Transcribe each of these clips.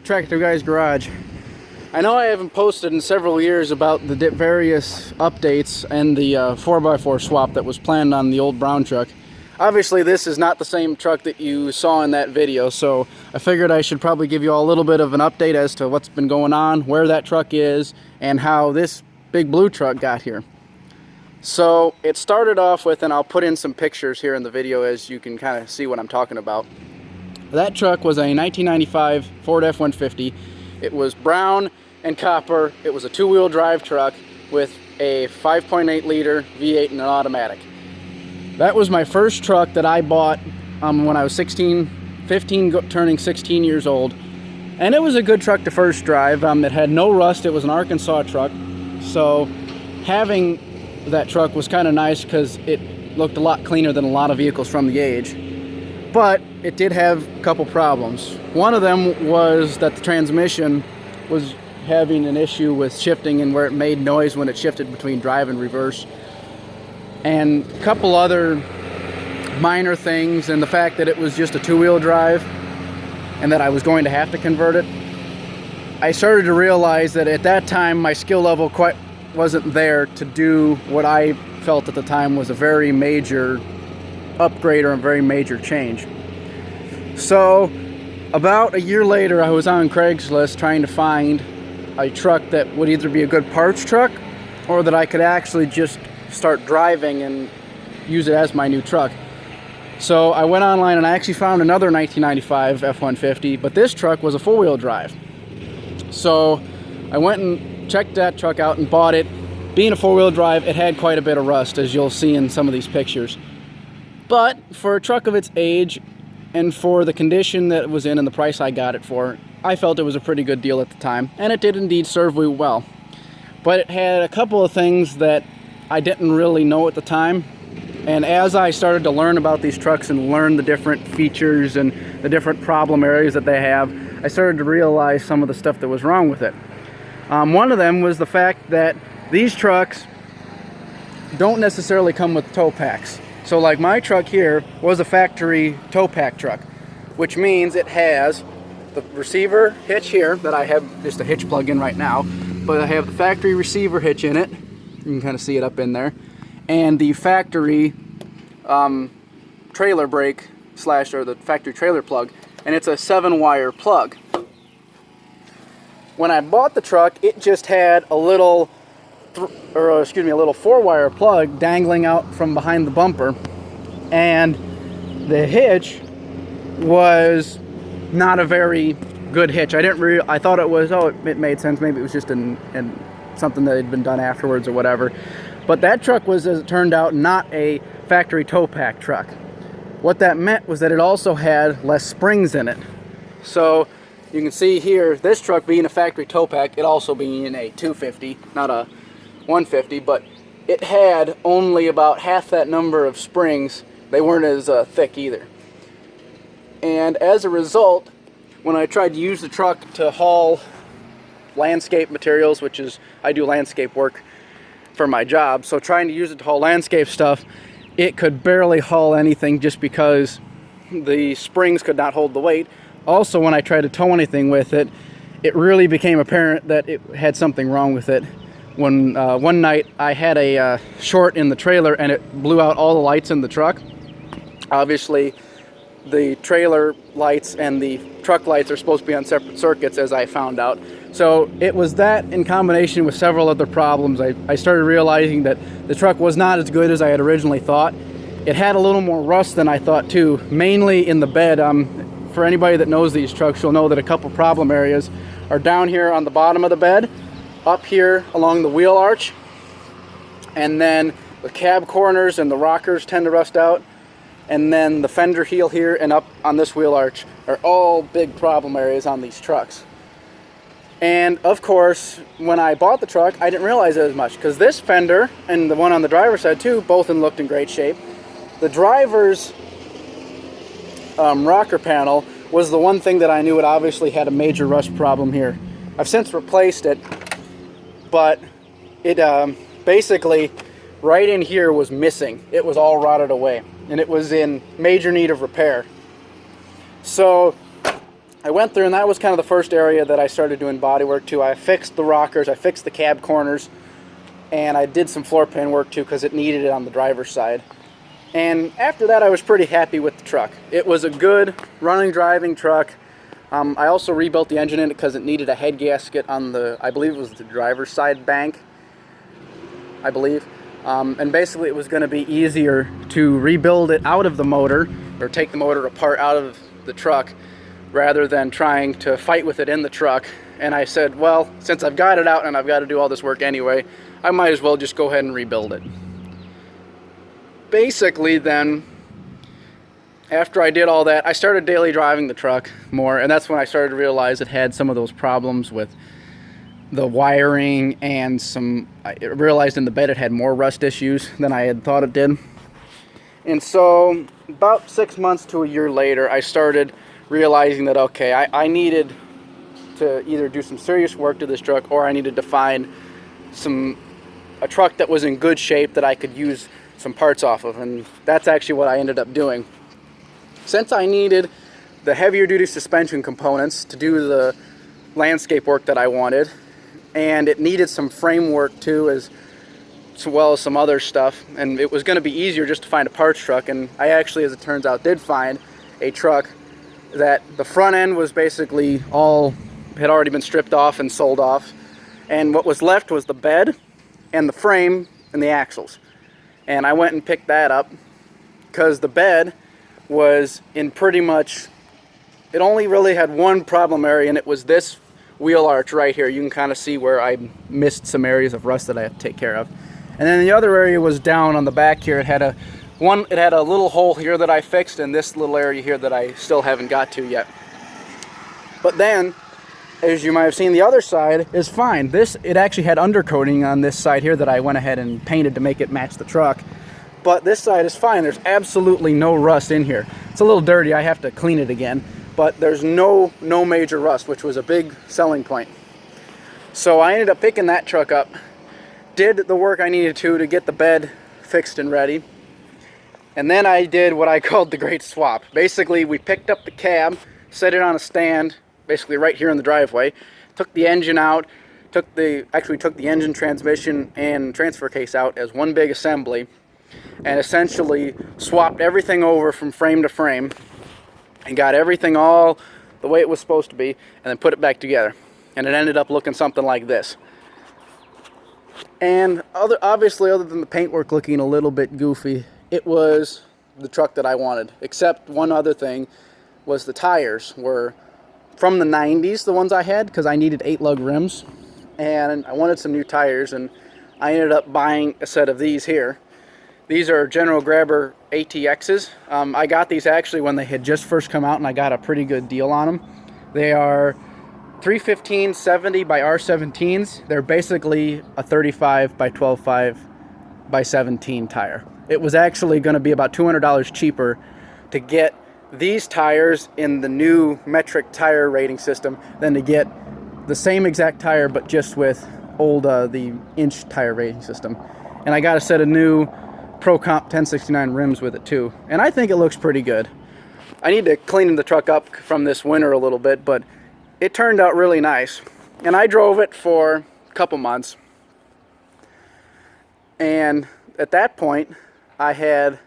Tractor Guy's Garage. I know I haven't posted in several years about the various updates and the 4x4 swap that was planned on the old brown truck. Obviously this is not the same truck that you saw in that video, so I figured I should probably give you all a little bit of an update as to what's been going on, where that truck is, and how this big blue truck got here. So it started off with, and I'll put in some pictures here in the video as you can kind of see what I'm talking about. That truck was a 1995 Ford F-150. It was brown and copper. It was a two-wheel drive truck with a 5.8 liter V8 and an automatic. That was my first truck that I bought when I was 15 turning 16 years old. And it was a good truck to first drive. It had no rust. It was an Arkansas truck. So having that truck was kind of nice because it looked a lot cleaner than a lot of vehicles from the age. But it did have a couple problems. One of them was that the transmission was having an issue with shifting and where it made noise when it shifted between drive and reverse. And a couple other minor things, and the fact that it was just a two-wheel drive and that I was going to have to convert it. I started to realize that at that time my skill level quite wasn't there to do what I felt at the time was a very major upgrade or a very major change. So about a year later I was on Craigslist trying to find a truck that would either be a good parts truck or that I could actually just start driving and use it as my new truck. So I went online and I actually found another 1995 F-150, but this truck was a four-wheel drive. So I went and checked that truck out and bought it. Being a four-wheel drive, it had quite a bit of rust, as you'll see in some of these pictures. But for a truck of its age and for the condition that it was in and the price I got it for, I felt it was a pretty good deal at the time, and it did indeed serve me well. But it had a couple of things that I didn't really know at the time, and as I started to learn about these trucks and learn the different features and the different problem areas that they have, I started to realize some of the stuff that was wrong with it. One of them was the fact that these trucks don't necessarily come with tow packs. So like my truck here was a factory tow pack truck, which means it has the receiver hitch here that I have just a hitch plug in right now, but I have the factory receiver hitch in it. You can kind of see it up in there, and the factory trailer brake or the factory trailer plug, and it's a 7-wire plug. When I bought the truck, it just had a little a little 4-wire plug dangling out from behind the bumper, and the hitch was not a very good hitch. I thought it was, it made sense, maybe it was just something that had been done afterwards or whatever. But that truck was, as it turned out, not a factory tow pack truck. What that meant was that it also had less springs in it. So you can see here, this truck being a factory tow pack, it also being a 250, not a 150, but it had only about half that number of springs. They weren't as thick either. And as a result, when I tried to use the truck to haul landscape materials, which is, I do landscape work for my job, so trying to use it to haul landscape stuff, it could barely haul anything just because the springs could not hold the weight. Also, when I tried to tow anything with it, it really became apparent that it had something wrong with it. When one night I had a short in the trailer and it blew out all the lights in the truck. Obviously the trailer lights and the truck lights are supposed to be on separate circuits, as I found out. So it was that in combination with several other problems. I started realizing that the truck was not as good as I had originally thought. It had a little more rust than I thought too, mainly in the bed. For anybody that knows these trucks, you'll know that a couple problem areas are down here on the bottom of the bed, up here along the wheel arch, and then the cab corners and the rockers tend to rust out, and then the fender heel here and up on this wheel arch are all big problem areas on these trucks. And of course, when I bought the truck, I didn't realize it as much, because this fender and the one on the driver's side too, both looked in great shape. The driver's rocker panel was the one thing that I knew it obviously had a major rust problem here. I've since replaced it, but it basically right in here was missing. It was all rotted away, and it was in major need of repair. So I went through, and that was kind of the first area that I started doing body work to. I fixed the rockers, I fixed the cab corners, and I did some floor pan work too because it needed it on the driver's side. And after that, I was pretty happy with the truck. It was a good running, driving truck. I also rebuilt the engine in it because it needed a head gasket on the, I believe it was the driver's side bank, I believe. And basically it was going to be easier to rebuild it out of the motor, or take the motor apart out of the truck, rather than trying to fight with it in the truck. And I said, well, since I've got it out and I've got to do all this work anyway, I might as well just go ahead and rebuild it. Basically then, after I did all that, I started daily driving the truck more, and that's when I started to realize it had some of those problems with the wiring, and I realized in the bed it had more rust issues than I had thought it did. And so about 6 months to a year later, I started realizing that, okay, I needed to either do some serious work to this truck, or I needed to find a truck that was in good shape that I could use some parts off of, and that's actually what I ended up doing. Since I needed the heavier duty suspension components to do the landscape work that I wanted, and it needed some framework too, as well as some other stuff, and it was going to be easier just to find a parts truck. And I actually, as it turns out, did find a truck that the front end was basically had already been stripped off and sold off, and what was left was the bed and the frame and the axles. And I went and picked that up because the bed was in pretty much, it only really had one problem area, and it was this wheel arch right here. You can kind of see where I missed some areas of rust that I have to take care of. And then the other area was down on the back here. It had a little hole here that I fixed, and this little area here that I still haven't got to yet. But then, as you might have seen, the other side is fine. It actually had undercoating on this side here that I went ahead and painted to make it match the truck. But this side is fine. There's absolutely no rust in here. It's a little dirty. I have to clean it again. But there's no major rust, which was a big selling point. So I ended up picking that truck up, did the work I needed to get the bed fixed and ready. And then I did what I called the great swap. Basically, we picked up the cab, set it on a stand, basically right here in the driveway, took the engine out, took the engine, transmission, and transfer case out as one big assembly, and essentially swapped everything over from frame to frame, and got everything all the way it was supposed to be, and then put it back together. And it ended up looking something like this. And obviously, other than the paintwork looking a little bit goofy, it was the truck that I wanted. Except one other thing was the tires were from the 90s, the ones I had, because I needed 8-lug rims, and I wanted some new tires, and I ended up buying a set of these here. These are General Grabber ATXs. I got these actually when they had just first come out, and I got a pretty good deal on them. They are 315/70 by R17s. They're basically a 35 by 12.5 by 17 tire. It was actually going to be about $200 cheaper to get these tires in the new metric tire rating system than to get the same exact tire but just with the inch tire rating system. And I got a set of new Pro Comp 1069 rims with it too, and I think it looks pretty good. I need to clean the truck up from this winter a little bit, but it turned out really nice. And I drove it for a couple months, and at that point I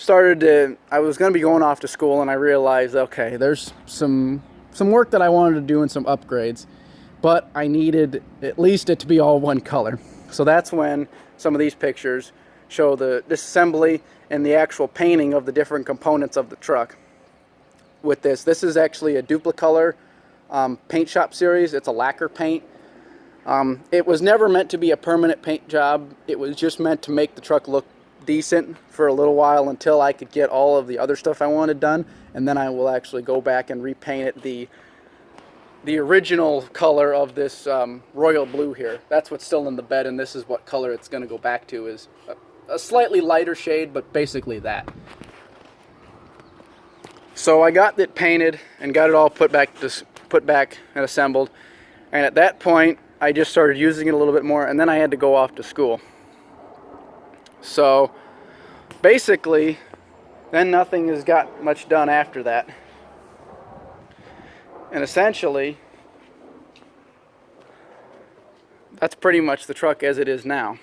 was going to be going off to school, and I realized, okay, there's some work that I wanted to do and some upgrades, but I needed at least it to be all one color. So that's when some of these pictures show the disassembly and the actual painting of the different components of the truck. With this is actually a Duplicolor paint shop series. It's a lacquer paint. It was never meant to be a permanent paint job. It was just meant to make the truck look decent for a little while until I could get all of the other stuff I wanted done, and then I will actually go back and repaint it the original color of this royal blue here. That's what's still in the bed, and this is what color it's going to go back to, is a slightly lighter shade, but basically that. So I got it painted and got it all put back and assembled, and at that point I just started using it a little bit more, and then I had to go off to school. So basically then nothing has got much done after that. And essentially, that's pretty much the truck as it is now.